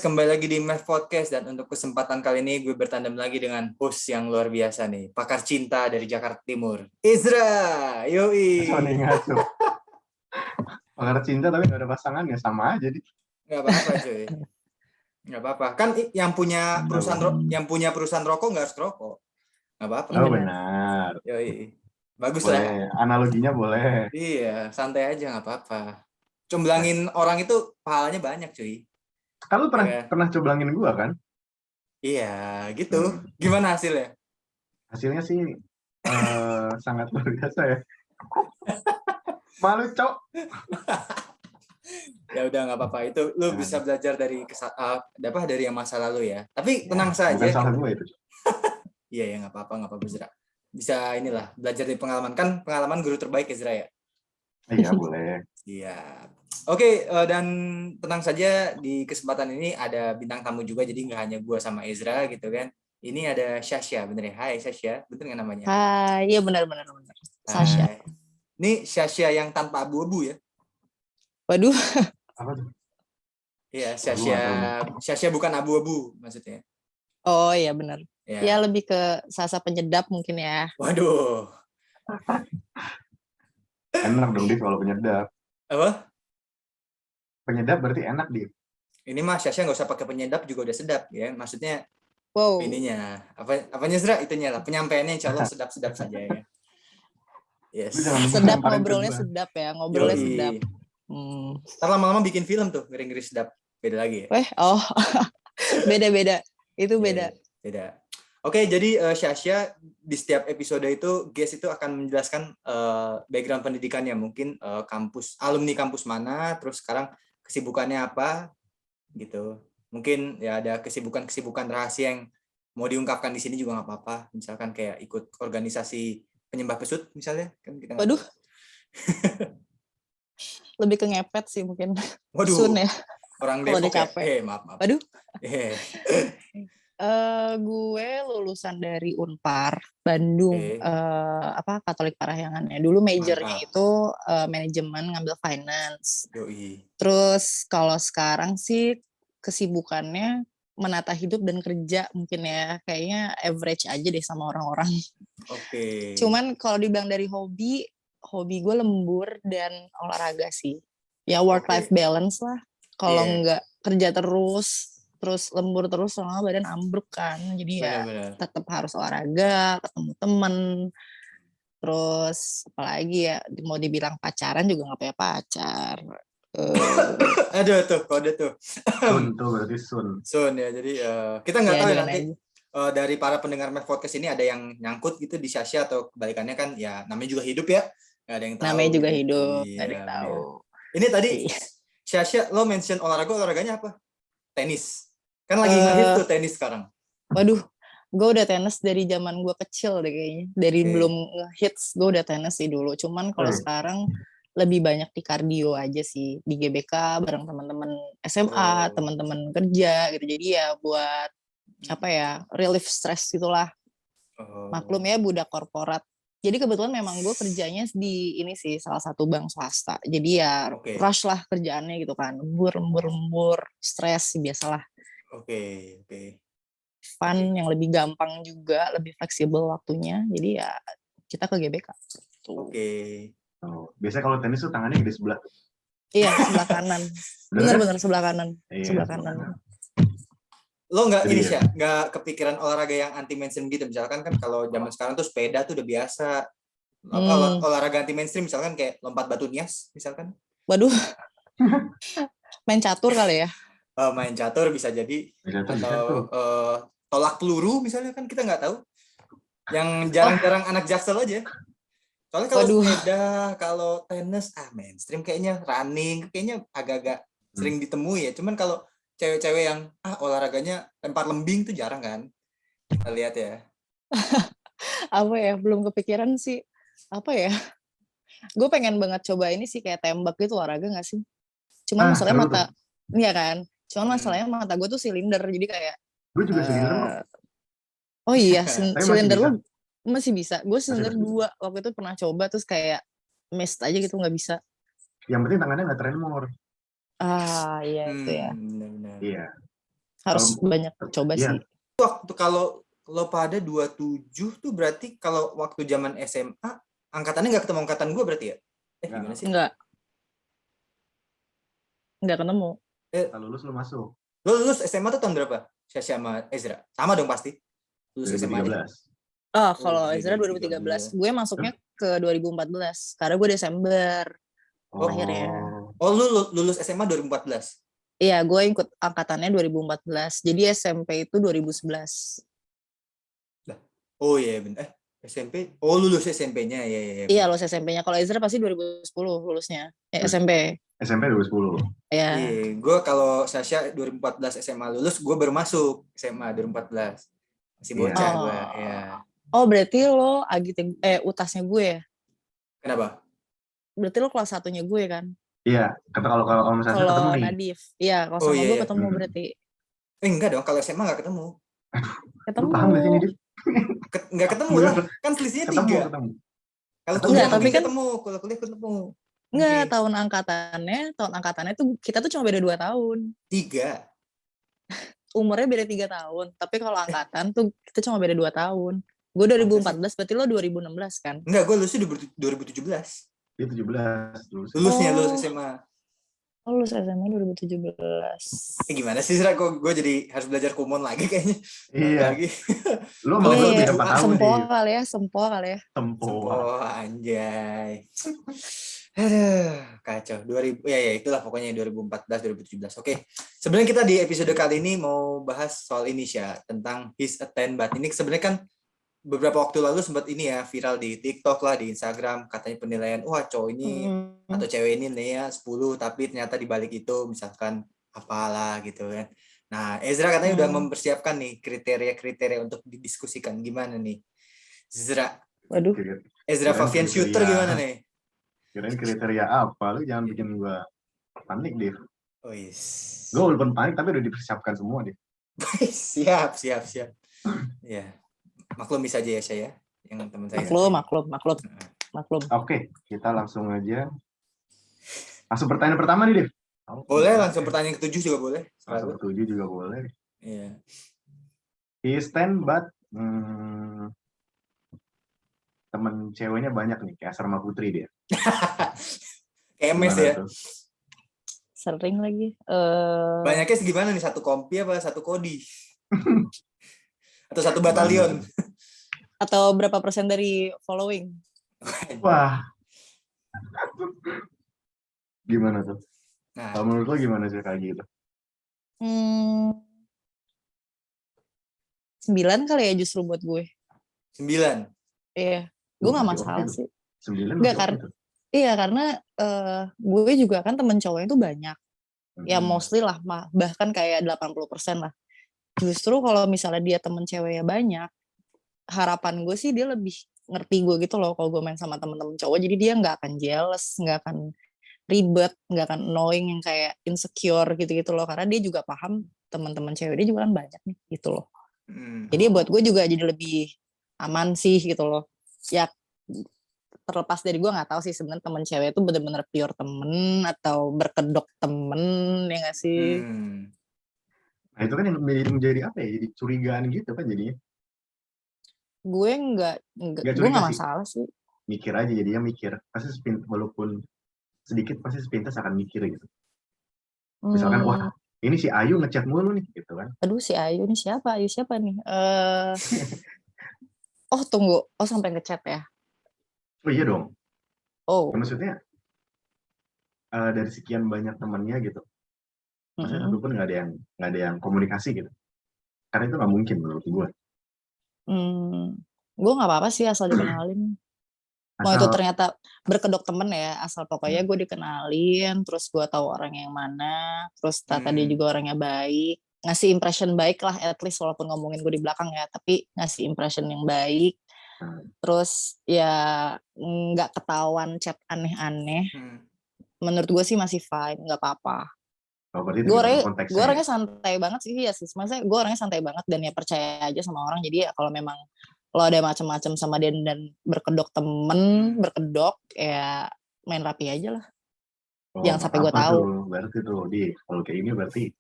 Kembali lagi di Math Podcast dan untuk kesempatan kali ini gue bertandem lagi dengan host yang luar biasa nih, pakar cinta dari Jakarta Timur, Izra. Yoi. Ngaco. Pakar cinta tapi gak ada pasangannya, sama aja. Gak apa-apa cuy. Gak apa-apa. Kan yang punya perusahaan rokok gak harus rokok. Gak apa-apa. Oh benar. Yoi. Bagus boleh. lah. Analoginya boleh. Iya, santai aja gak apa-apa. Comblangin orang itu pahalanya banyak cuy. Kalau pernah coblangin gua kan? Iya, gitu. Gimana hasilnya? Hasilnya sih sangat luar biasa ya. Malu, Cok. Ya udah nggak apa-apa, itu lu bisa belajar dari dari yang masa lalu ya. Tapi tenang saja. Bukan salah gue itu. Iya ya, nggak apa-apa Zra. Bisa inilah belajar dari pengalaman, kan pengalaman guru terbaik ya Zra ya. Iya boleh. Iya. Oke, dan tenang saja di kesempatan ini ada bintang tamu juga, jadi nggak hanya gua sama Ezra gitu kan. Ini ada Sasha, bener ya? Hai Sasha, bener nggak namanya? Hai, iya benar. Sasha. Ini Sasha yang tanpa abu-abu ya? Waduh. Apa tuh? Iya, Sasha bukan abu-abu maksudnya. Oh iya benar. Ya lebih ke Sasa penyedap mungkin ya. Waduh. Enak dong Div kalau penyedap. Apa? Penyedap berarti enak Div. Ini mah Sasha nggak usah pakai penyedap juga udah sedap ya. Maksudnya ininya apanya Zra itunya lah, penyampaiannya insya Allah sedap-sedap saja ya. Yes. Sedap ngobrolnya sedap ya, ngobrolnya sedap. Ntar lama-lama bikin film tuh, ngeri-ngeri sedap. Beda lagi ya? Beda-beda. Itu beda. Beda. Oke, jadi Sasha di setiap episode itu guest itu akan menjelaskan background pendidikannya, mungkin alumni kampus mana, terus sekarang kesibukannya apa gitu. Mungkin ya ada kesibukan rahasia yang mau diungkapkan di sini juga nggak apa-apa. Misalkan kayak ikut organisasi penyembah pesut misalnya, kan kita nggak tahu. Lebih ke ngepet sih mungkin. Waduh. Sun ya. Orang Depok ya. Maaf. Waduh. Gue lulusan dari Unpar Bandung, Katolik Parahyangan ya. Dulu majornya itu manajemen, ngambil finance. Yoi. Terus kalau sekarang sih kesibukannya menata hidup dan kerja mungkin ya, kayaknya average aja deh sama orang-orang. Oke. Cuman kalau dibilang dari hobi gue lembur dan olahraga sih. Ya work-life balance lah. Kalau nggak kerja terus lembur terus, soalnya badan ambruk kan. Jadi ya tetap harus olahraga, ketemu temen. Terus apalagi ya, mau dibilang pacaran juga nggak punya pacar. Aduh tuh, kode tuh. Sun tuh berarti Sun. Sun ya, jadi kita nggak tahu ya nanti dari para pendengar Math Podcast ini ada yang nyangkut gitu di Sasha atau kebalikannya kan, ya namanya juga hidup ya. Nggak ada yang tahu. Namanya juga hidup, nggak ada yang tahu. Ini tadi Sasha, lo mention olahraganya apa? Tenis. Kan lagi ngehit tuh tenis sekarang. Waduh, gue udah tenis dari zaman gue kecil deh kayaknya. Dari belum ngehits, gue udah tenis sih dulu. Cuman kalau sekarang lebih banyak di kardio aja sih. Di GBK bareng teman-teman SMA, teman-teman kerja gitu. Jadi ya buat relief stress gitulah. Maklum ya budak korporat. Jadi kebetulan memang gue kerjanya di ini sih, salah satu bank swasta. Jadi ya rush lah kerjaannya gitu kan. Lembur, stres biasalah. Oke. Fun yang lebih gampang juga, lebih fleksibel waktunya. Jadi ya kita ke GBK. Oke. Biasanya kalau tenis tuh tangannya di sebelah. Iya, sebelah kanan. Bener-bener sebelah kanan. Sebelah kanan. Lo nggak kepikiran olahraga yang anti mainstream gitu? Misalkan kan kalau zaman sekarang tuh sepeda tuh udah biasa. Olahraga anti mainstream misalkan kayak lompat batu nias misalkan. Waduh. Main catur kali ya? Main catur bisa jadi. Atau tolak peluru misalnya, kan kita nggak tahu. Yang jarang-jarang anak Jaksel aja. Soalnya kalau sepeda, kalau tenis, mainstream kayaknya, running kayaknya agak-agak sering ditemui ya. Cuman kalau cewek-cewek yang olahraganya lempar lembing tuh jarang kan kita lihat ya. Apa ya, belum kepikiran sih. Apa ya, gue pengen banget coba ini sih, kayak tembak gitu, olahraga gak sih? Cuman masalahnya iya kan, cuman masalahnya mata gue tuh silinder, jadi kayak gue juga silinder kok. Oh iya, silinder lo masih bisa. Gue silinder 2 waktu itu pernah coba, terus kayak missed aja gitu, gak bisa. Yang penting tangannya gak tremor. Iya itu ya. Benar. Iya. Harus banyak coba Iya. sih. Waktu kalau lo pada 27 tuh berarti kalau waktu zaman SMA angkatannya nggak ketemu angkatan gue berarti ya? Gimana sih? Enggak ketemu. Kalau lulus lu masuk Lo lulus SMA tuh tahun berapa? Syasha sama Ezra. Sama dong pasti. Lulus SMA aja. 2013. Oh, kalau iya, Ezra 2013. Gue masuknya ke 2014. Karena gue Desember akhirnya. Oh, lu lulus SMA 2014? Iya, gue ikut angkatannya 2014. Jadi SMP itu 2011. Oh iya, bener. SMP? Oh, lulus SMP-nya. Iya. Iya, lulus SMP-nya. Kalau Ezra pasti 2010 lulusnya. SMP. SMP 2010. Iya. Iya, gue kalau Sasha 2014 SMA lulus, gue baru masuk SMA 2014. Masih bocah gue, ya. Oh, berarti lo utasnya gue ya? Kenapa? Berarti lo kelas satunya gue kan? Iya, kalau misalnya ketemu Kalau nih. Nadif. Iya, kalau sama gue ketemu berarti. Enggak dong, kalau SMA nggak ketemu. Ketemu. Lu paham gak sih, Nadif? Nggak ketemu lah, kan selisihnya 3. Ketemu. Kalau kuliah tapi mungkin kan ketemu, kalau kuliah ketemu. Enggak, tahun angkatannya tuh kita tuh cuma beda 2 tahun. 3. Umurnya beda 3 tahun. Tapi kalau angkatan tuh kita cuma beda 2 tahun. Gue 2014, berarti lo 2016 kan? Enggak, gue lulusnya 2017. Dia 17 lulus. Lulusnya lulus SMA. Oh, lulus SMA 2017. Gimana sih, Zra? Kok gue jadi harus belajar kumon lagi kayaknya? Iya. Lagi. Lu sama gue beda 4 tahun Sempo nih. kali ya. Sempo. Oh, anjay. Aduh, kacau. 2000 ya itulah pokoknya 2014 2017. Oke. Sebenarnya kita di episode kali ini mau bahas soal ini Syah, tentang his a 10 but. Ini sebenarnya kan beberapa waktu lalu sempat ini ya viral di TikTok lah, di Instagram, katanya penilaian wah cowok ini atau cewek ini nih ya 10, tapi ternyata di balik itu misalkan apalah gitu kan. Nah, Ezra katanya udah mempersiapkan nih kriteria-kriteria untuk didiskusikan. Gimana nih, Ezra? Waduh. Ezra Fabian Shooter gimana nih? Kirain kriteria apa? Lu jangan bikin gua panik, Dev. Oh yes. Gue walaupun panik tapi udah dipersiapkan semua, Dev. Siap. Ya. Maklum bisa aja ya saya, yang teman saya. Maklum. Oke, kita langsung aja. Langsung pertanyaan pertama nih, Dev. Boleh, langsung pertanyaan ke-7 juga boleh. Langsung ke-7 juga boleh. Iya. His 10 but temen ceweknya banyak nih, kayak Asrama Putri dia. Kayak mes ya. Tuh? Sering lagi. Banyaknya segimana nih? 1 kompi apa 1 kodi? Atau 1 batalion? Atau berapa persen dari following? Wah. Gimana tuh? Nah, kalau menurut lo gimana sih kayak gitu? 9 kali ya justru buat gue. 9? Iya. Gue gak masalah sih. 9 Enggak, karena gue juga kan temen cowoknya itu banyak. Ya mostly lah, bahkan kayak 80% lah. Justru kalau misalnya dia temen ceweknya banyak, harapan gue sih dia lebih ngerti gue gitu loh kalau gue main sama temen-temen cowok. Jadi dia gak akan jealous, gak akan ribet, gak akan annoying yang kayak insecure gitu-gitu loh. Karena dia juga paham teman-teman cewek dia juga kan banyak nih gitu loh. Jadi buat gue juga jadi lebih aman sih gitu loh. Ya terlepas dari gue nggak tahu sih sebenarnya temen cewek itu bener-bener pure temen atau berkedok temen, ya nggak sih? Nah itu kan yang menjadi apa ya? Jadi curigaan gitu kan jadinya. Gue gue nggak masalah sih. Mikir aja, jadinya mikir. Pasti walaupun sedikit pasti sepintas akan mikir gitu. Misalkan wah ini si Ayu ngechat mulu nih gitu kan. Aduh si Ayu nih siapa? Ayu siapa nih? Oh tunggu, sampai ngechat ya? Oh iya dong. Oh. Maksudnya dari sekian banyak temannya gitu, maksudnya satu pun nggak ada yang komunikasi gitu. Karena itu nggak mungkin menurut gue. Gue nggak apa-apa sih asal dikenalin. Mau itu ternyata berkedok temen ya, asal pokoknya gue dikenalin, terus gue tahu orang yang mana, terus ternyata dia juga orangnya baik, ngasih impression baik lah, at least walaupun ngomongin gue di belakang ya, tapi ngasih impression yang baik. Terus ya nggak ketahuan chat aneh-aneh. Menurut gue sih masih fine, nggak apa-apa. Gue orangnya santai banget sih ya sih. Maksudnya gue orangnya santai banget dan ya percaya aja sama orang. Jadi ya kalau memang lo ada macam-macam sama dia dan berkedok berkedok ya main rapi aja lah. Jangan sampai gue tahu. Berarti tuh kalau kayak ini berarti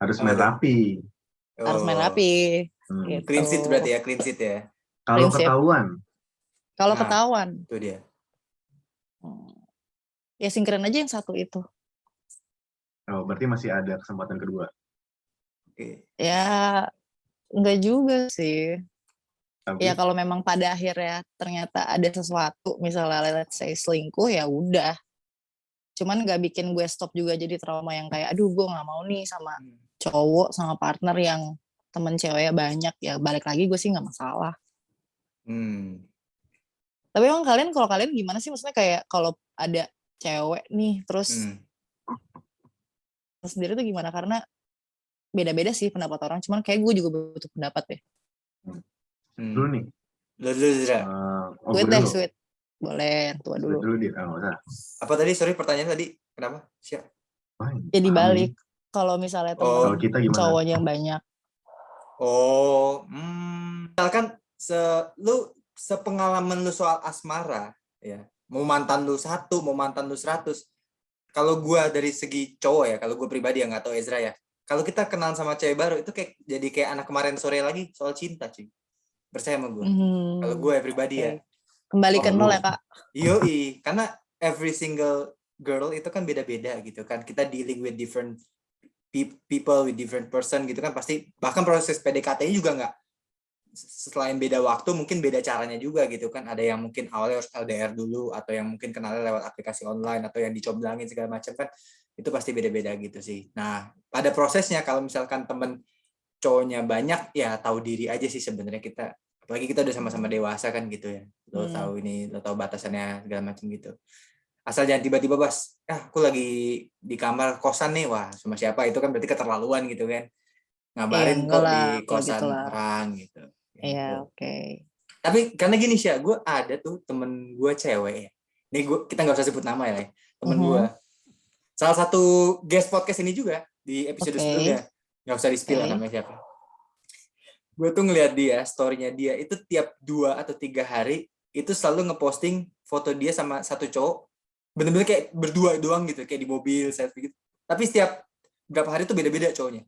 Harus Apa main tuh? rapi. Harus main Oh, rapi clean sheet berarti gitu. ya, clean sheet ya. Kalau Prinsip ketahuan, kalau Nah, ketahuan itu dia. ya singkirin aja yang satu itu. berarti masih ada kesempatan kedua. Oke. Ya enggak juga sih. Tapi Ya kalau memang pada akhirnya ternyata ada sesuatu, misalnya let's say selingkuh, ya udah. Cuman nggak bikin gue stop juga jadi trauma yang kayak, aduh gue nggak mau nih sama cowok, sama partner yang temen ceweknya banyak. Ya balik lagi gue sih nggak masalah. Hmm. Tapi emang kalau kalian gimana sih? Maksudnya kayak kalau ada cewek nih, terus Hmm. sendiri tuh gimana? Karena beda-beda sih pendapat orang. Cuman kayak gue juga butuh pendapat deh. dulu nih. Dulu, Zra. Sweet gue deh, dulu. sweet. Boleh, tua Sweet dulu. dulu dia. Nggak usah. Apa tadi? Sorry, pertanyaan tadi. Kenapa? Siap. Jadi Paham balik. ini. Kalau misalnya temen Kalau kita gimana? cowoknya banyak. Oh, misalkan sepengalaman lu soal asmara, ya, mau mantan lu 1, mau mantan lu 100. Kalau gua dari segi cowok ya, kalau gua pribadi ya, nggak tahu Ezra ya. Kalau kita kenalan sama cewek baru itu jadi kayak anak kemarin sore lagi soal cinta, cuy. Percaya sama gua. Kalau gue pribadi ya. Kembali ke nol ya, Kak. Yoi, karena every single girl itu kan beda-beda gitu kan. Kita dealing with different people, with different person gitu kan, pasti bahkan proses PDKT-nya juga nggak, selain beda waktu mungkin beda caranya juga gitu kan. Ada yang mungkin awalnya harus LDR dulu, atau yang mungkin kenalnya lewat aplikasi online, atau yang dicomblangin segala macam kan, itu pasti beda-beda gitu sih. Nah, pada prosesnya kalau misalkan temen cowoknya banyak, ya tahu diri aja sih sebenarnya kita, apalagi kita udah sama-sama dewasa kan gitu ya, lo tahu batasannya segala macam gitu. Asal jangan tiba-tiba aku lagi di kamar kosan nih, wah sama siapa, itu kan berarti keterlaluan gitu kan, ngabarin kok di kosan orang gitu. Iya, oke. Tapi karena gini sih, gue ada tuh temen gue cewek ya, nih kita nggak usah sebut nama ya, temen gue salah satu guest podcast ini juga di episode sebelumnya, nggak usah di-spill namanya siapa. Gue tuh ngeliat dia, story-nya dia itu tiap 2 atau 3 hari itu selalu ngeposting foto dia sama satu cowok, bener-bener kayak berdua doang gitu, kayak di mobil selfie gitu. Tapi setiap berapa hari tuh beda-beda cowoknya.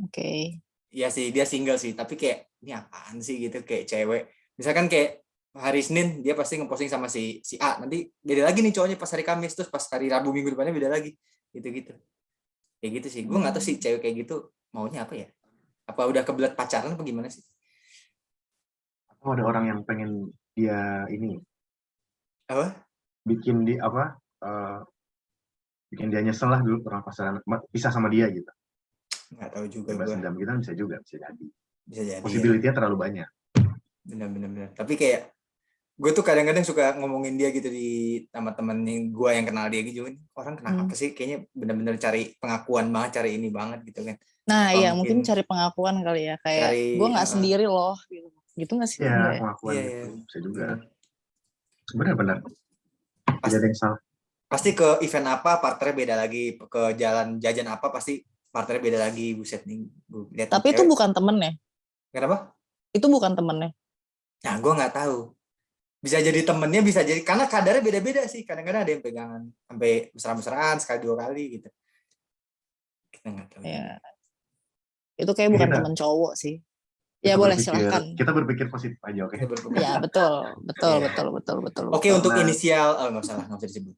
Oke. Iya sih, dia single sih, tapi kayak ini apaan sih gitu, kayak cewek. Misalkan kayak hari Senin dia pasti ngeposting sama si A, nanti beda lagi nih cowoknya pas hari Kamis, terus pas hari Rabu minggu depannya beda lagi. Gitu-gitu. Kayak gitu sih. Gue nggak tahu sih cewek kayak gitu maunya apa ya. Apa udah kebelet pacaran apa gimana sih? Atau ada orang yang pengen dia ini Apa? bikin dia bikin dia nyesel lah dulu pernah pacaran, pisah sama dia gitu. Nggak tahu juga Bebas gue. dendam kita bisa jadi. Bisa jadi. Possibility-nya terlalu banyak. Benar. Tapi kayak gue tuh kadang-kadang suka ngomongin dia gitu di sama temen gue yang kenal dia gitu. Orang kenapa sih? Kayaknya benar-benar cari pengakuan banget, cari ini banget gitu kan. Nah, iya mungkin cari pengakuan kali ya, kayak gue nggak sendiri loh gitu. Gitu nggak sih? Iya, pengakuan gitu. Bisa juga. Benar-benar. Tidak ada yang salah. Pasti ke event apa partnernya beda lagi, ke jalan jajan apa pasti partnernya beda lagi. Buset nih. Tapi itu bukan temennya. Kenapa? Itu bukan temennya. Nah, gue nggak tahu. Bisa jadi temennya, bisa jadi karena kadarnya beda-beda sih. Kadang-kadang ada yang pegangan sampai mesra-mesraan sekali 2 kali gitu. Kita nggak tahu. Ya. Itu kayak bukan temen cowok sih. Ya boleh, silahkan. Kita berpikir positif aja, oke? Ya betul. Oke, untuk inisial, nggak usah disebut.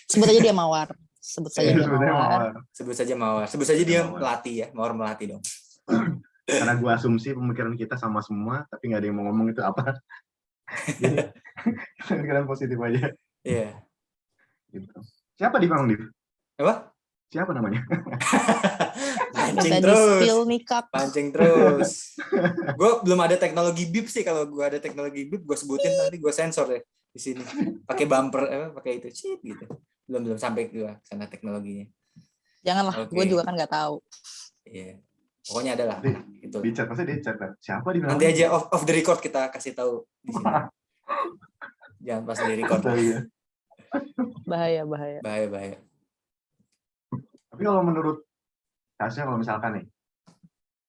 Sebut aja dia Mawar. Sebut saja dia Mawar. Sebut saja dia Melati ya. Mawar Melati dong. Karena gue asumsi pemikiran kita sama semua, tapi nggak ada yang mau ngomong itu apa. Jadi pikiran positif aja. Iya. Gitu. Siapa di Bang Div? Apa? Siapa namanya? Pancing terus. Gue belum ada teknologi bip sih. Kalau gue ada teknologi bip, gue sebutin nanti gue sensor deh di sini. Pakai bumper, pakai itu cheat gitu. Belum sampai gue sana teknologinya. Janganlah, gue juga kan nggak tahu. Iya. Pokoknya adalah itu. Di chat, pasti di chat. Siapa di nanti aja off the record kita kasih tahu di sini. Jangan pas di record. Bahaya. Tapi kalau menurut Tasya, kalau misalkan nih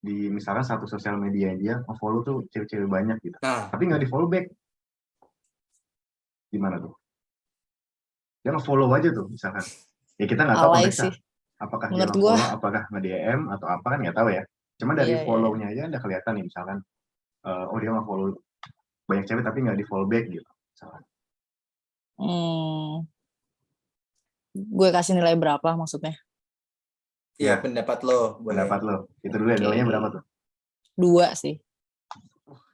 di misalkan satu sosial media dia nge-follow tuh cewek-cewek banyak gitu. Tapi nggak di-follow back. Gimana tuh? Dia nge-follow aja tuh misalkan. Ya kita nggak tahu konteksnya. Apakah dia Menurut gue, nge-follow, apakah nge-DM atau apa kan nggak tahu ya. Cuma dari iya, iya. follow-nya aja udah kelihatan nih misalkan, oh dia nge-follow banyak cewek tapi nggak di-follow back gitu. Misalkan. Gue kasih nilai berapa maksudnya? Iya, Ya, pendapat lo boleh. pendapat lo. Itu dulu ya, Oke. nilainya berapa tuh? 2 sih.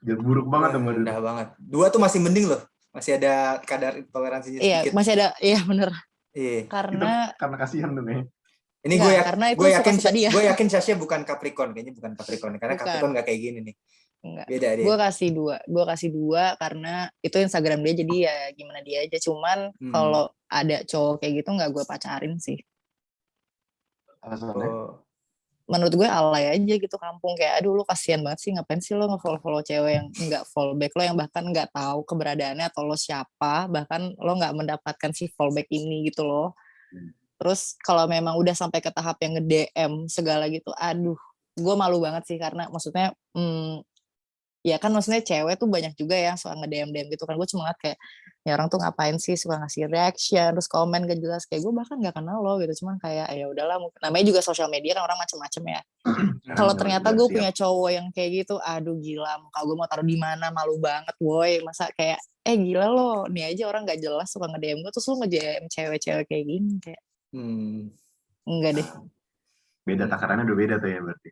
Jadi buruk banget Wah, tuh menurut rendah banget. 2 tuh masih mending loh. Masih ada kadar toleransinya Iya, sedikit. masih ada, iya bener. Iya. itu Karena karena kasihan tuh kayaknya. Ini Enggak, karena itu suka-suka dia. gue yakin Sasha bukan Capricorn, kayaknya bukan Capricorn karena Bukan. Capricorn nggak kayak gini nih. enggak. Beda dia. Gue kasih 2 karena itu Instagram dia, jadi ya gimana dia aja. Cuman kalau ada cowok kayak gitu nggak gue pacarin sih. Alasannya? Oh. Menurut gue alay aja gitu kampung, kayak aduh lu kasihan banget sih, ngapain sih lo nge-follow cewek yang nggak follow back lo, yang bahkan nggak tahu keberadaannya atau lo siapa, bahkan lo nggak mendapatkan si follow back ini gitu loh. Terus kalau memang udah sampai ke tahap yang nge-DM segala gitu, aduh gue malu banget sih, karena maksudnya ya kan maksudnya cewek tuh banyak juga yang suka nge-DM gitu kan. Gue cuma ngeliat kayak ya orang tuh ngapain sih suka ngasih reaction terus komen gak jelas, kayak gue bahkan gak kenal lo gitu, cuman kayak ya udahlah, namanya juga sosial media kan, orang macem-macem ya. Kalau ternyata gue punya cowok yang kayak gitu, aduh gila, muka gue mau taruh di mana, malu banget boy. Masa kayak gila lo, nih aja orang gak jelas suka nge-DM gue, terus lo nge-DM cewek-cewek kayak gini, kayak enggak deh. Beda takarannya udah beda tuh ya berarti.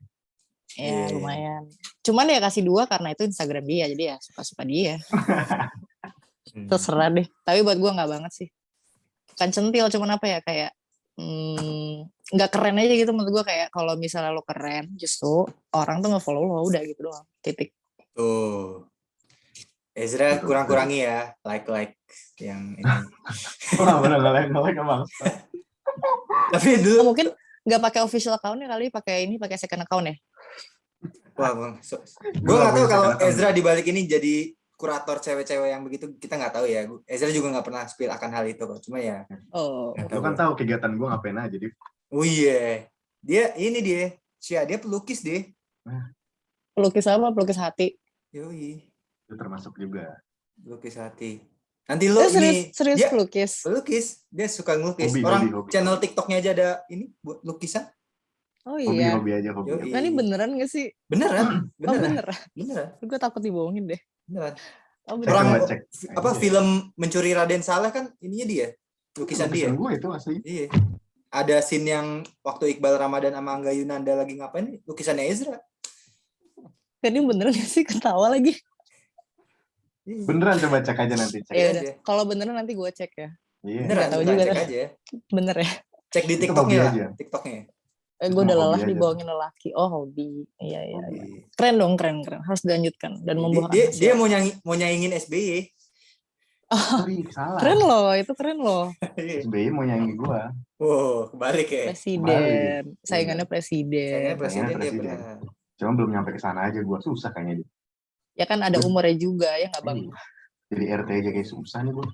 Ya lumayan. Cuman ya kasih 2 karena itu Instagram dia, jadi ya suka-suka dia. Terserah deh. Tapi buat gue nggak banget sih. Bukan centil, cuman apa ya, kayak nggak keren aja gitu menurut gue. Kayak kalau misalnya lo keren, justru orang tuh nge-follow lo, udah gitu doang. Titik. Tuh. Ezra kurang-kurangi ya like yang ini. Wah, bener nge-like emang. Tapi dulu mungkin nggak pakai official account-nya kali, pakai second account ya. Wah, Bang. Gue nggak tahu kalau Ezra di balik ini jadi kurator cewek-cewek yang begitu, kita nggak tahu ya. Ezra juga nggak pernah spill akan hal itu kok. Cuma ya. Lu kan tahu kegiatan gue ngapain aja, jadi. Oh iya. Dia pelukis deh. Pelukis apa? Pelukis hati. Yoi. Itu termasuk juga. Pelukis hati. Nanti lo serius dia pelukis. Dia suka ngelukis. Hobi, Orang hobi. channel TikToknya aja ada ini buat lukisan. Oh iya. Hobi aja. Nah, ini beneran gak sih? Beneran. Beneran. Gue takut dibohongin deh. Beneran. Beneran. Orang apa film Mencuri Raden Saleh kan ininya dia. Lukisan dia. Gue itu asli. Iya. Ada scene yang waktu Iqbal Ramadan sama Angga Yunanda lagi ngapain, lukisannya Ezra. Ini beneran gak sih, ketawa lagi? Beneran, coba cek aja nanti. Ya, kalau beneran nanti gue cek ya. Beneran, tahu juga cek aja. Bener ya. Cek di TikToknya. TikToknya. Gue udah lelah dibohongin lelaki. Oh, hobi. Iya. Keren dong, keren. Harus dilanjutkan dan membuahkan hasil. Dia mau nyaingin SBY. Oh, salah. Keren loh. SBY mau nyaingin gua. Wow, kebalik ya. Presiden. Saingannya presiden. Dia benar. Cuma belum nyampe ke sana aja, gua susah kayaknya. Ya kan ada umurnya juga ya nggak Bang? Jadi RT aja kayak susah nih gua.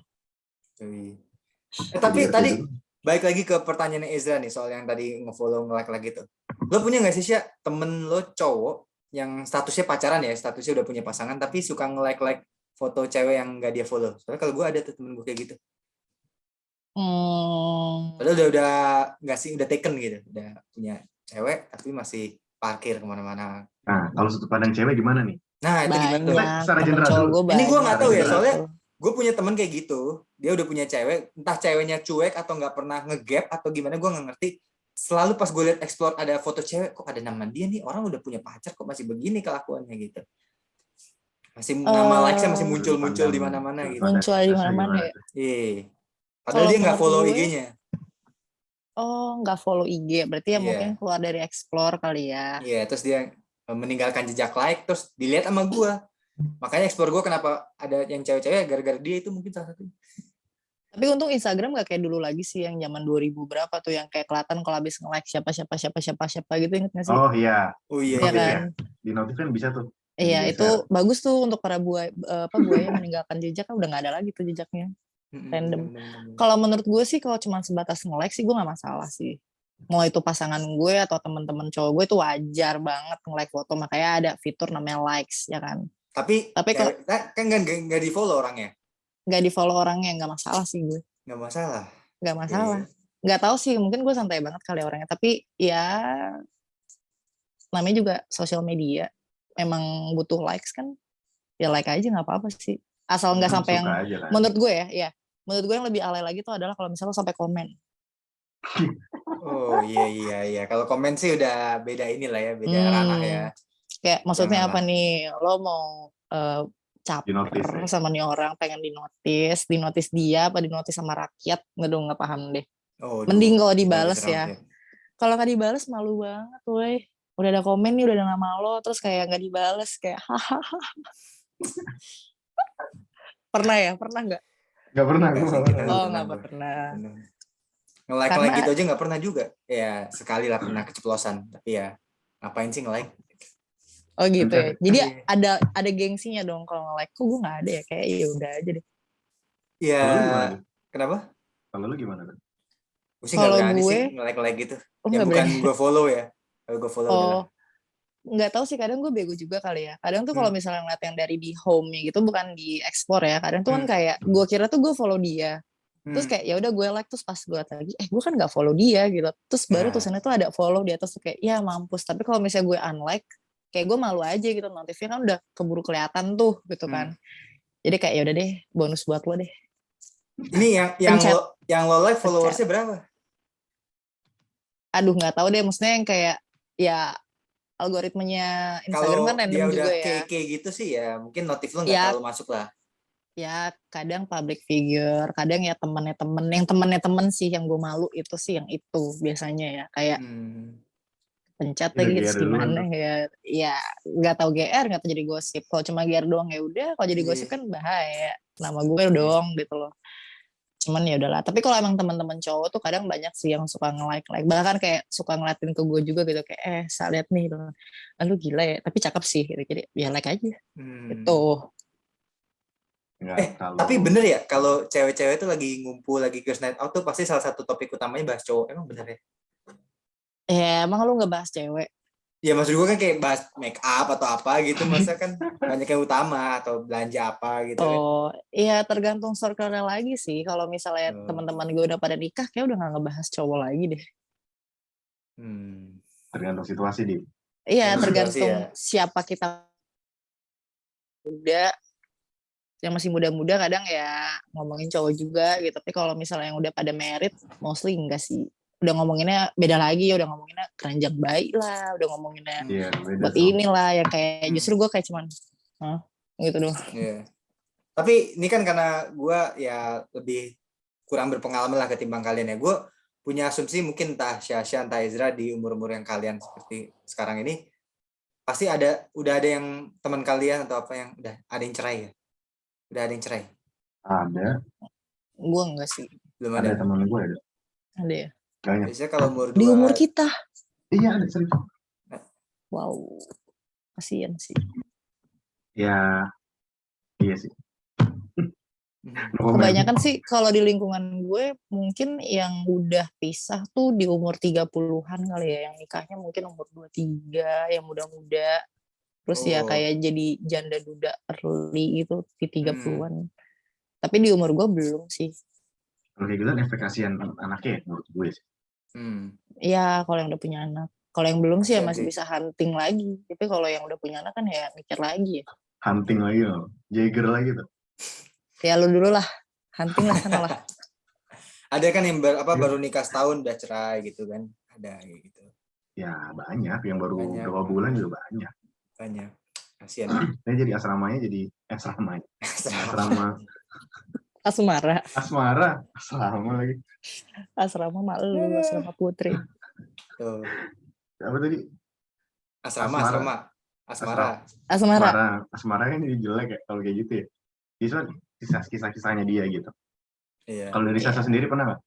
Tapi tadi balik lagi ke pertanyaan Ezra nih soal yang tadi nge-follow, nge-like lagi tuh. Lo punya nggak sih Sya, temen lo cowok yang statusnya pacaran ya, statusnya udah punya pasangan tapi suka nge-like foto cewek yang nggak dia follow? Soalnya kalau gue ada tuh temen gue kayak gitu. Padahal udah nggak sih, udah taken gitu, udah punya cewek tapi masih parkir kemana-mana. Nah, kalau sudut pandang cewek gimana nih? Nah itu gimana tuh? Secara general dulu. Ini gue nggak tahu ya, soalnya gue punya temen kayak gitu, dia udah punya cewek, entah ceweknya cuek atau nggak pernah nge-gap atau gimana, gue nggak ngerti. Selalu pas gue liat explore ada foto cewek, kok ada nama dia nih, orang udah punya pacar kok masih begini kelakuannya gitu. Masih nama like-nya masih muncul di mana-mana gitu. Muncul di mana-mana ya. Iya. Padahal dia nggak follow IG-nya. Oh, nggak follow IG, berarti ya mungkin keluar dari explore kali ya. Iya, terus dia meninggalkan jejak like, terus dilihat sama gue. Makanya explore gue kenapa ada yang cewek-cewek, gara-gara dia itu mungkin salah satu. Tapi untung Instagram gak kayak dulu lagi sih, yang zaman 2000 berapa tuh, yang kayak kelihatan kalau habis nge-like siapa gitu, inget gak sih? Oh iya. Ya kan? Di notif kan bisa tuh. Iya, itu bagus tuh untuk para buaya meninggalkan jejak, kan udah gak ada lagi tuh jejaknya. Random. Kalau menurut gue sih, kalau cuma sebatas nge-like sih gue gak masalah sih. Mau itu pasangan gue atau teman-teman cowok gue, itu wajar banget nge-like foto, makanya ada fitur namanya likes, ya kan? Tapi kalau kan nggak di follow orangnya. Nggak di follow orangnya, nggak masalah sih gue. Nggak masalah. Nggak masalah. nggak tahu sih, mungkin gue santai banget kali orangnya, tapi ya namanya juga sosial media, emang butuh likes kan, ya like aja nggak apa-apa sih, asal nggak sampai yang, Suka aja kan. menurut gue ya menurut gue yang lebih alay lagi tuh adalah kalau misalnya lo sampai komen. Oh iya. Kalau komen sih udah beda inilah ya, beda ranah ya. Kayak maksudnya apa Janganlah. nih, lo mau Dinotis caper ya. sama nih orang, pengen dinotis dia apa dinotis sama rakyat, nggak paham deh. Oh, Mending kalau dinotis dibales ya. rakyat. Kalau nggak dibales malu banget, woi. Udah ada komen nih, udah ada nama lo, terus kayak nggak dibales, kayak hahaha. Pernah nggak? Nggak pernah Enggak gue sih, malah. kita nggak Oh, pernah. nggak pernah. Nge-like Karena gitu aja nggak pernah juga. Ya sekali lah pernah keceplosan, tapi ya ngapain sih nge-like? oh gitu ya. Jadi Iya. ada gengsinya dong kalau nge-like. Kok gue nggak ada ya? Kayak ya udah aja deh. Ya, Kalau lu gimana tuh? kenapa? Kalau lu gimana tuh? Gue sih nggak Kalau berani gue, sih nge-like gitu. oh Yang nggak bukan berani. gue follow ya. Kalau gue follow udah lah. Oh, nggak tahu sih, kadang gue bego juga kali ya. Kadang tuh kalau misalnya ngeliat yang dari di home-nya gitu, bukan di explore ya. Kadang tuh kan kayak gue kira tuh gue follow dia. Terus kayak ya udah gue like, terus pas gue liat lagi, gue kan nggak follow dia gitu. Terus baru tulisannya tuh ada follow di atas tuh, kayak ya mampus. Tapi kalau misalnya gue unlike, kayak gue malu aja gitu, notifnya kan udah keburu kelihatan tuh gitu kan. Jadi kayak ya udah deh, bonus buat lo deh. Ini yang lo like followersnya berapa? Aduh nggak tahu deh, maksudnya yang kayak ya algoritmanya Instagram kan Kalau random dia juga udah ya. KK gitu sih ya, mungkin notif lo nggak Ya, terlalu masuk lah. ya kadang public figure, kadang ya temennya temen sih yang gue malu itu sih yang itu biasanya ya, kayak pencet Udah lagi GR terus duluan gimana tuh. ya nggak tahu GR, nggak tahu jadi gosip. Kalau cuma GR doang ya udah, kalau jadi gosip Iya. kan bahaya nama gue dong gitu loh. Cuman ya udahlah. Tapi kalau emang teman-teman cowok tuh kadang banyak sih yang suka nge-like, bahkan kayak suka ngeliatin ke gue juga gitu, kayak saya lihat nih gitu. Lalu gila ya, tapi cakep sih gitu. Jadi ya like aja itu. Tapi bener ya kalau cewek-cewek itu lagi ngumpul, lagi girls night out tuh pasti salah satu topik utamanya bahas cowok. Emang bener ya? Emang lu nggak bahas cewek? Ya maksud gue kan kayak bahas make up atau apa gitu, masa kan banyak yang utama atau belanja apa gitu kan. Oh, iya tergantung circle-nya lagi sih. Kalau misalnya teman-teman gue udah pada nikah, kayak udah nggak ngebahas cowok lagi deh. Tergantung situasi di. Iya, tergantung ya. siapa kita. Muda, yang masih muda-muda kadang ya ngomongin cowok juga gitu. Tapi kalau misalnya yang udah pada married, mostly enggak sih. Udah ngomonginnya beda lagi, udah ngomonginnya keranjang bayi lah, udah ngomonginnya buat inilah, yang kayak justru gue kayak cuman, gitu doh. Iya. Tapi ini kan karena gue ya lebih kurang berpengalaman lah ketimbang kalian ya. Gue punya asumsi mungkin entah Syasha, entah Ezra di umur-umur yang kalian seperti sekarang ini, pasti udah ada yang teman kalian atau apa yang udah ada yang cerai ya? Udah ada yang cerai? Ada. Gue enggak sih. Belum ada. Ada temen gue ada. Ada ya? Banyak. Biasanya kalau umur di umur kita? Iya ada serius. Wow, kasian sih. Ya, iya sih. Kebanyakan sih kalau di lingkungan gue mungkin yang udah pisah tuh di umur 30-an kali ya, yang nikahnya mungkin umur 23, yang muda-muda. Terus ya kayak jadi janda duda early gitu di 30-an. Tapi di umur gue belum sih. Kalau kayak gitu efek kasihan anaknya menurut gue sih. Iya, kalau yang udah punya anak. Kalau yang belum sih ya masih bisa hunting lagi. Tapi kalau yang udah punya anak kan ya mikir lagi ya. Hunting lagi loh. Jaeger lagi tuh. Ya lu dulu lah. Hunting lah sana lah. Ada kan yang baru nikah setahun udah cerai gitu kan. Ada gitu. Ya banyak. Yang baru beberapa bulan juga banyak. Banyak. Kasian. Ini jadi asramanya jadi asrama. Asmara. Asrama lagi. Asrama malu, asrama putri. Tuh. Apa tadi? Asmara kan jadi jelek ya kalau kayak gitu ya. Kisah-kisahnya dia gitu. Iya. Kalau dari Sasa sendiri pernah nggak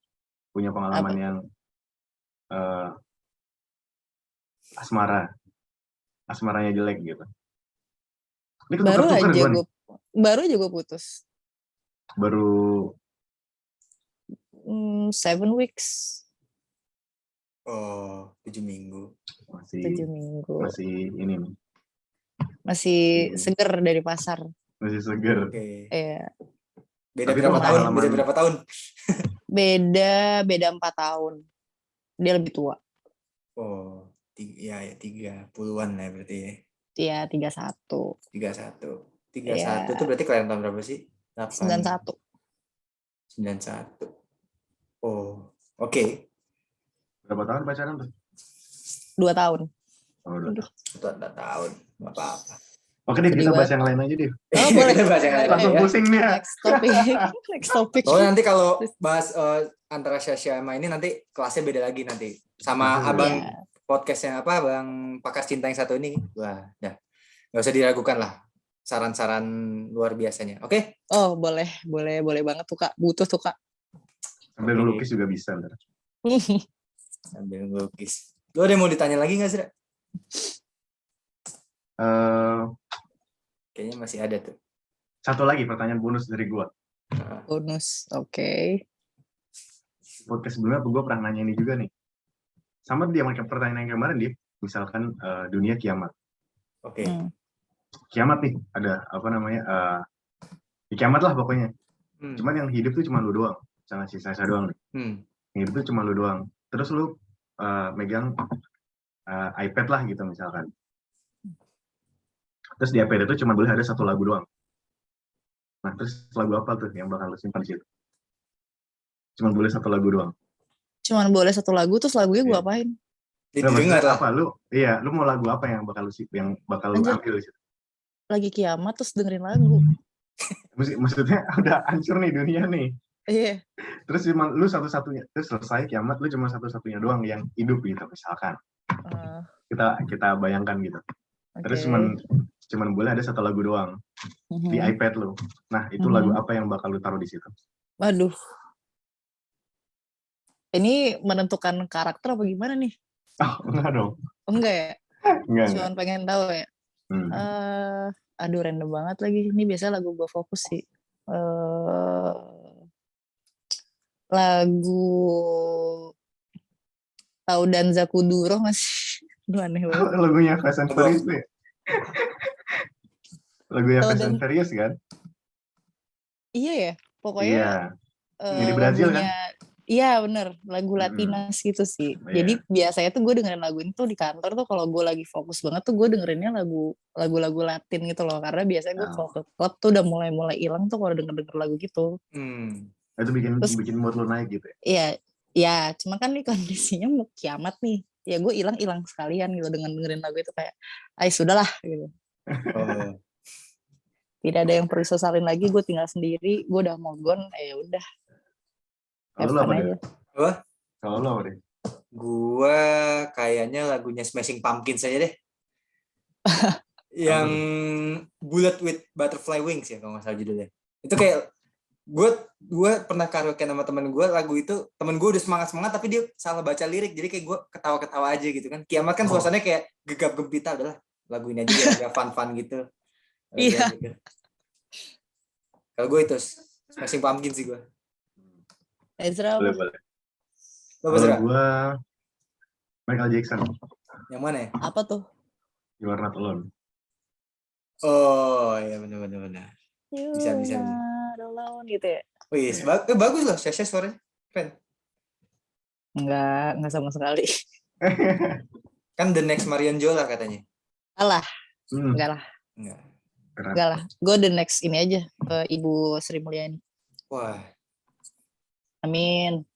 punya pengalaman yang asmaranya jelek gitu? Ini baru aja gue putus. Baru 7 weeks. Oh, 7 minggu. 7 minggu. Masih ini nih. Masih seger dari pasar. Masih seger. Iya. Beda berapa tahun? Beda 4 tahun. Dia lebih tua. Oh, ya 30-an lah berarti ya. Dia 31. 31. Iya. 31 tuh berarti kalian tahun berapa sih? 91. 91. Oh, oke. Berapa tahun pacaran tuh? 2 tahun. Oh, 2 tahun. Itu 2 tahun. Nggak apa-apa. Oke deh, kita Sedih bahas banget. yang lain aja deh. Oh, boleh. Kita bahas yang lain Langsung aja ya. pusing nih ya. Next topic. Oh, nanti kalau bahas antara Syasya sama ini nanti kelasnya beda lagi nanti. Sama Kelasnya abang beda. podcastnya apa, Bang Pakar Cinta yang satu ini. Wah, dah. Nggak usah diragukan lah. Saran-saran luar biasanya. Oke? Oh, boleh banget tuh Kak. Butuh tuh Kak. Sambil Oke. ngelukis juga bisa. Ntar. Sambil ngelukis. Lo ada yang mau ditanya lagi nggak, Zra? Kayaknya masih ada tuh. Satu lagi pertanyaan bonus dari gue. Bonus. Oke. Podcast sebelumnya gue pernah nanya ini juga nih. Sama dia macam pertanyaan yang kemarin dia. Misalkan dunia kiamat. Oke. Kiamat nih, ada apa namanya? Kiamat lah pokoknya. Cuman yang hidup tuh cuma lu doang. Jangan sisa doang nih. Yang hidup tuh cuma lu doang. Terus lu megang iPad lah gitu misalkan. Terus di iPad itu cuma boleh ada satu lagu doang. Nah, terus lagu apa tuh yang bakal lu simpan di situ? Cuma boleh satu lagu doang. Cuman boleh satu lagu, terus lagunya gue apain? Didengar lah. Apa lu? Iya, lu mau lagu apa yang bakal lu ambil di situ? Lagi kiamat terus dengerin lagu. Maksudnya udah hancur nih dunia nih. Iya. Terus cuma lu satu-satunya, terus selesai kiamat lu cuma satu-satunya doang yang hidup gitu misalkan. Kita bayangkan gitu. Terus cuman boleh ada satu lagu doang di iPad lu. Nah, itu lagu apa yang bakal lu taruh di situ? Waduh. Ini menentukan karakter apa gimana nih? Oh, enggak dong. Oh, enggak ya? Enggak. Cuman pengen tahu ya. Aduh, random banget lagi. Ini biasanya lagu gue fokus sih. Lagu tahu Danza Kuduro nggak sih? Aduh, aneh banget. Lagunya Fast and Furious tuh ya? Lagunya Fast and Furious kan? Iya ya, pokoknya iya. Di Brazil lagunya, kan? Iya bener, lagu Latinas gitu sih. Jadi biasanya tuh gue dengerin lagu ini tuh di kantor tuh kalau gue lagi fokus banget tuh gue dengerinnya lagu-lagu Latin gitu loh. Karena biasanya gue kalau ke klub tuh udah mulai hilang tuh kalau denger lagu gitu. Itu bikin mood lo naik gitu ya? Iya, cuma kan nih kondisinya mau kiamat nih. Ya gue hilang sekalian gitu dengan dengerin lagu itu kayak, sudahlah gitu. Tidak ada yang perlu sesalin lagi, gue tinggal sendiri, gue udah mau gone, ya udah. Kalau lo apa deh? Kalau lo apa deh? Gue kayaknya lagunya Smashing Pumpkins aja deh. Yang Bullet with Butterfly Wings ya kalau nggak salah judulnya. Itu kayak gue pernah karaoke sama temen gue, lagu itu temen gue udah semangat tapi dia salah baca lirik, jadi kayak gue ketawa-ketawa aja gitu kan. Kiamat kan suasananya kayak gegap gempita, udahlah lagu ini aja ya, agak fun gitu. Iya. Gitu. Kalau gue itu Smashing Pumpkins sih gue. Ezra boleh. Kalau gue Michael Jackson. Yang mana ya? Apa tuh? You Are Not Alone. Oh iya benar. Bisa. Alone gitu ya. Wih, bagus loh Syasya suaranya. Keren. Enggak sama sekali. Kan the next Marion Jola katanya. Alah. Enggak lah. Gue the next ini aja, Ibu Sri Mulyani. Wah. Amin.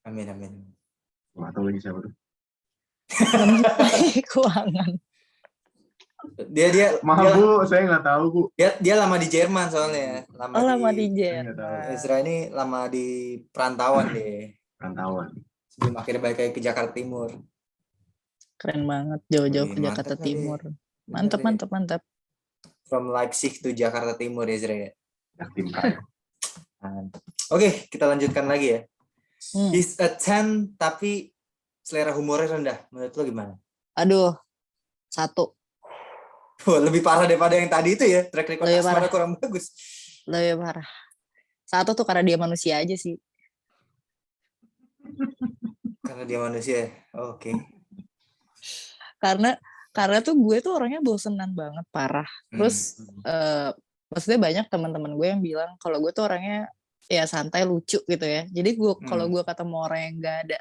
Nggak tahu lagi siapa tuh. Keuangan. Dia maaf Bu, saya nggak tahu Bu. Dia lama di Jerman soalnya. Lama di Jerman. Ezra ini lama di perantauan deh. Sebelum akhirnya balik lagi ke Jakarta Timur. Keren banget, jauh-jauh ke Jakarta Timur. Mantap. From Leipzig to Jakarta Timur, Ezra ya. Mantap. Oke, kita lanjutkan lagi ya. He's a 10 tapi selera humornya rendah. Menurut lo gimana? Aduh, 1. Wah, lebih parah daripada yang tadi itu ya. Track record asmara kurang bagus. Lebih parah. 1 tuh karena dia manusia aja sih. Karena dia manusia. Oke. Karena tuh gue tuh orangnya bosenan banget, parah. Terus maksudnya banyak teman-teman gue yang bilang kalau gue tuh orangnya ya santai lucu gitu ya. Jadi gue kalau gue ketemu orang yang nggak ada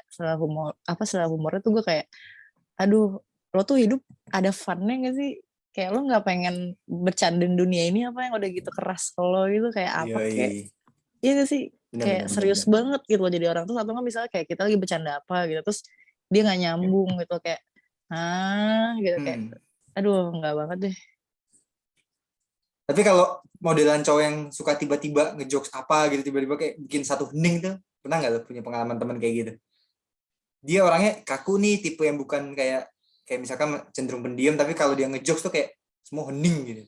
selera humornya tuh gue kayak, aduh, lo tuh hidup ada funnya nggak sih? Kayak lo nggak pengen bercandain dunia ini apa yang udah gitu keras kalau gitu kayak apa kayak, iya gak sih? Kayak serius banget gitu loh jadi orang tuh, atau nggak misalnya kayak kita lagi bercanda apa gitu terus dia nggak nyambung gitu kayak, gitu kayak, aduh nggak banget deh. Tapi kalau modelan cowok yang suka tiba-tiba ngejokes apa gitu, tiba-tiba kayak bikin satu hening tuh, pernah nggak lo punya pengalaman teman kayak gitu? Dia orangnya kaku nih, tipe yang bukan kayak misalkan cenderung pendiam, tapi kalau dia ngejokes tuh kayak semua hening gitu.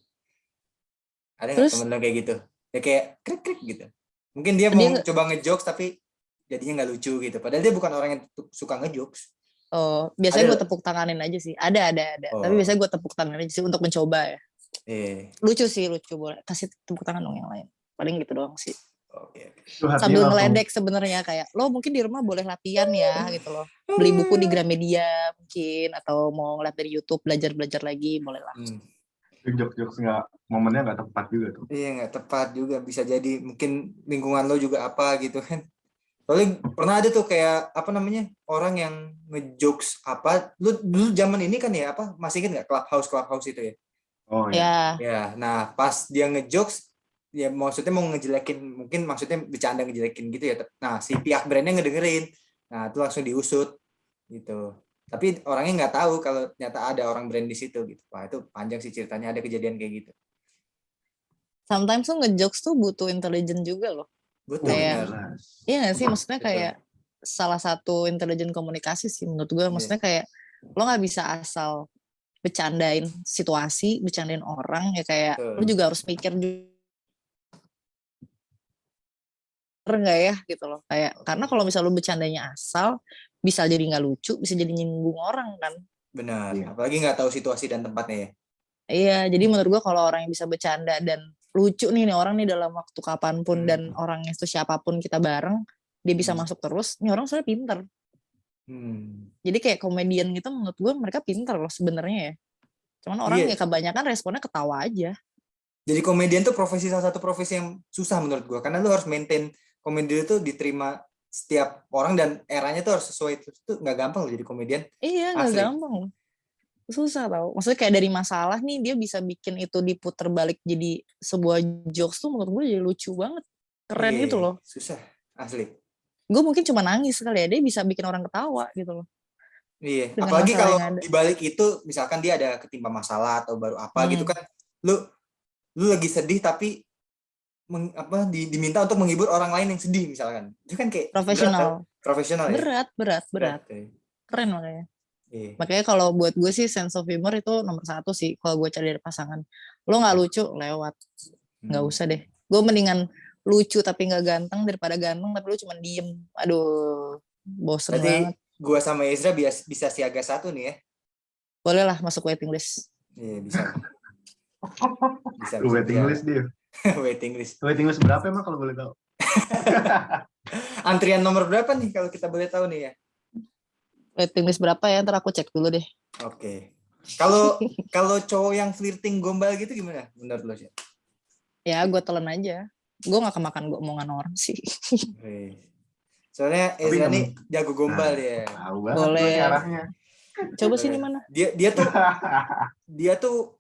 Ada nggak temen lo kayak gitu? Ya kayak krik-krik gitu. Mungkin dia mau coba ngejokes tapi jadinya nggak lucu gitu. Padahal dia bukan orang yang suka ngejokes. Oh, biasanya gue tepuk tanganin aja sih. Ada. Tapi biasanya gue tepuk tanganin aja sih untuk mencoba ya. Lucu boleh kasih tepuk tangan dong yang lain, paling gitu doang sih. Sambil ngeledek sebenarnya kayak lo mungkin di rumah boleh latihan ya gitu loh, beli buku di Gramedia mungkin, atau mau ngeliat dari YouTube belajar lagi boleh lah. Jokes nggak, momennya nggak tepat juga tuh. Iya nggak tepat juga, bisa jadi mungkin lingkungan lo juga apa gitu kan. Soalnya pernah ada tuh kayak apa namanya orang yang ngejokes apa, lu dulu zaman ini kan ya apa, masih inget nggak Clubhouse itu ya? Oh ya. Ya, nah pas dia ngejokes, ya maksudnya mau ngejelekin, mungkin maksudnya bercanda ngejelekin gitu ya. Nah si pihak brandnya ngedengerin, nah itu langsung diusut gitu. Tapi orangnya nggak tahu kalau ternyata ada orang brand di situ gitu. Wah itu panjang sih ceritanya, ada kejadian kayak gitu. Sometimes tuh ngejokes tuh butuh intelijen juga loh. Betul. Kayak, iya nggak sih, maksudnya kayak salah satu intelijen komunikasi sih menurut gue. Maksudnya kayak lo nggak bisa asal bercandain situasi, bercandain orang ya, kayak lo juga harus mikir nggak ya gitu loh, kayak karena kalau misal lo bercandanya asal bisa jadi nggak lucu, bisa jadi nyinggung orang kan. Benar, apalagi nggak tahu situasi dan tempatnya ya. Iya, jadi menurut gua kalau orang yang bisa bercanda dan lucu nih orang nih dalam waktu kapanpun dan orang itu siapapun kita bareng dia bisa masuk terus, nih orang soalnya pinter. Jadi kayak komedian gitu menurut gue mereka pinter loh sebenarnya ya. Cuman orang ya kebanyakan responnya ketawa aja. Jadi komedian tuh salah satu profesi yang susah menurut gue, karena lu harus maintain komedi itu diterima setiap orang dan eranya tuh harus sesuai. Itu nggak gampang loh jadi komedian. Iya nggak gampang loh, susah tau. Maksudnya kayak dari masalah nih dia bisa bikin itu diputer balik jadi sebuah jokes tuh menurut gue jadi lucu banget, keren gitu loh. Susah asli. Gue mungkin cuma nangis kali ya, dia bisa bikin orang ketawa gitu loh. Iya, apalagi kalau dibalik itu misalkan dia ada ketimpa masalah atau baru apa gitu kan, lu lagi sedih tapi diminta untuk menghibur orang lain yang sedih misalkan, itu kan kayak profesional berat. Keren makanya. Makanya kalau buat gue sih sense of humor itu nomor 1 sih kalau gue cari dari pasangan. Lo nggak lucu lewat, nggak usah deh. Gue mendingan lucu tapi nggak ganteng daripada ganteng tapi lu cuma diem. Aduh, bosen banget. Gue sama Ezra bisa siaga 1 nih ya. Boleh lah masuk waiting list. Iya bisa. Waiting list dia. Waiting list berapa emang kalau boleh tahu? Antrian nomor berapa nih kalau kita boleh tahu nih ya? Waiting list berapa ya? Ntar aku cek dulu deh. Oke. Kalau cowok yang flirting gombal gitu gimana menurut lo sih? Ya gue telan aja. Gue nggak kemakan omongan orang sih. Soalnya Ezra nih jago gombal ya. Boleh. Coba sini mana? Dia tuh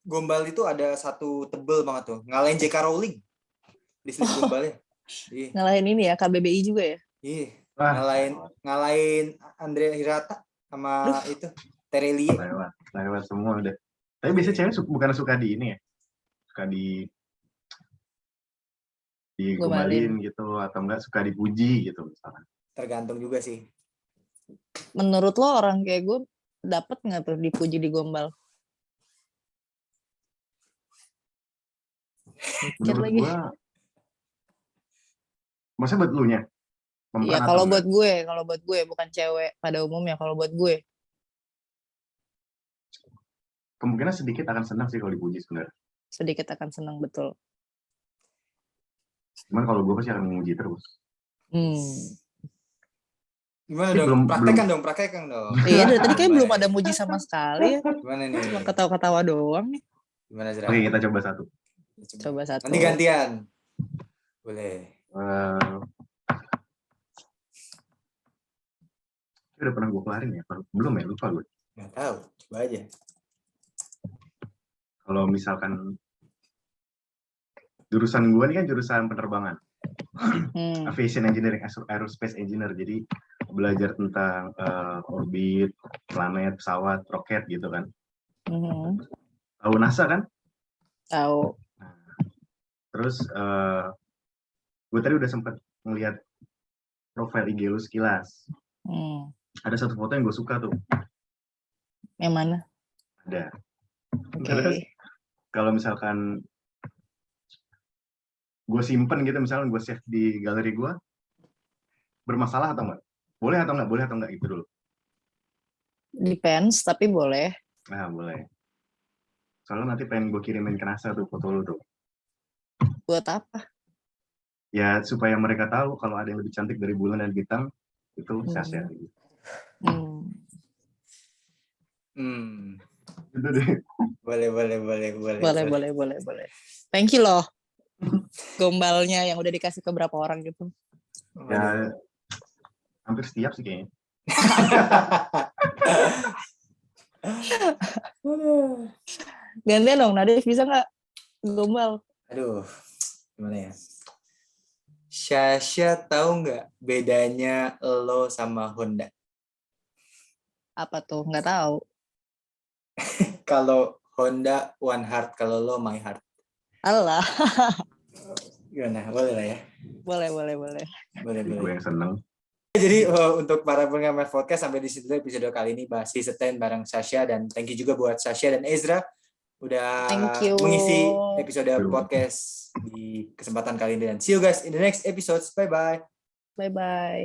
gombal itu ada satu tebel banget tuh, ngalahin J.K. Rowling di slip gombalnya. Ngalahin ini ya KBBI juga ya? Iya. Ngalahin Andrea Hirata sama itu Terelie. Lewat semua udah. Tapi biasanya cewek bukan suka di ini ya, suka digombalin gitu atau enggak suka dipuji gitu misalnya. Tergantung juga sih. Menurut lo orang kayak gue dapet nggak tuh dipuji digombal? Menurut gue, maksudnya buat lu nya? Iya kalau buat gue bukan cewek pada umumnya, kalau buat gue. Kemungkinan sedikit akan senang sih kalau dipuji sebenarnya. Sedikit akan senang betul. Cuman kalau gue pasti akan memuji terus. Gimana dong? Praktekkan dong. Iya dari tadi kayak belum ada muji sama sekali ya. Gimana nih? Cuma ketawa-ketawa doang nih. Gimana Zra? Oke kita coba satu. Coba satu. Nanti gantian. Boleh. Udah pernah gue kelarin ya? Belum ya? Lupa gue. Nggak tahu, coba aja. Kalau misalkan jurusan gue ini kan jurusan penerbangan. Aviation Engineering, Aerospace Engineer. Jadi belajar tentang orbit, planet, pesawat, roket gitu kan. Tahu NASA kan? Tahu. Nah, terus gue tadi udah sempat ngeliat profil IG lu sekilas. Ada satu foto yang gue suka tuh. Yang mana? Ada. Oke. Kalau misalkan gue simpen gitu, misalnya gue save di galeri gue, bermasalah atau enggak? Boleh atau enggak itu dulu. Depends, tapi boleh. Nah, boleh. Soalnya nanti pengen gue kirimin ke NASA tuh foto lu tuh. Buat apa? Ya supaya mereka tahu kalau ada yang lebih cantik dari bulan dan bintang, itu Sasha. Itu deh. Boleh. Thank you loh. Gombalnya yang udah dikasih ke berapa orang gitu. Ya, hampir setiap sih kayaknya. Gantian dong, Nadif bisa nggak gombal? Aduh, gimana ya? Sasha tahu nggak bedanya lo sama Honda? Apa tuh? Nggak tahu. Kalau Honda one heart, kalau lo my heart. Allah. Gimana? Boleh lah ya? Boleh. Gue yang seneng. Jadi untuk para pengamat podcast sampai di situ episode kali ini bahas Season 10 bareng Sasha, dan thank you juga buat Sasha dan Ezra udah mengisi episode podcast di kesempatan kali ini, dan see you guys in the next episode. Bye bye.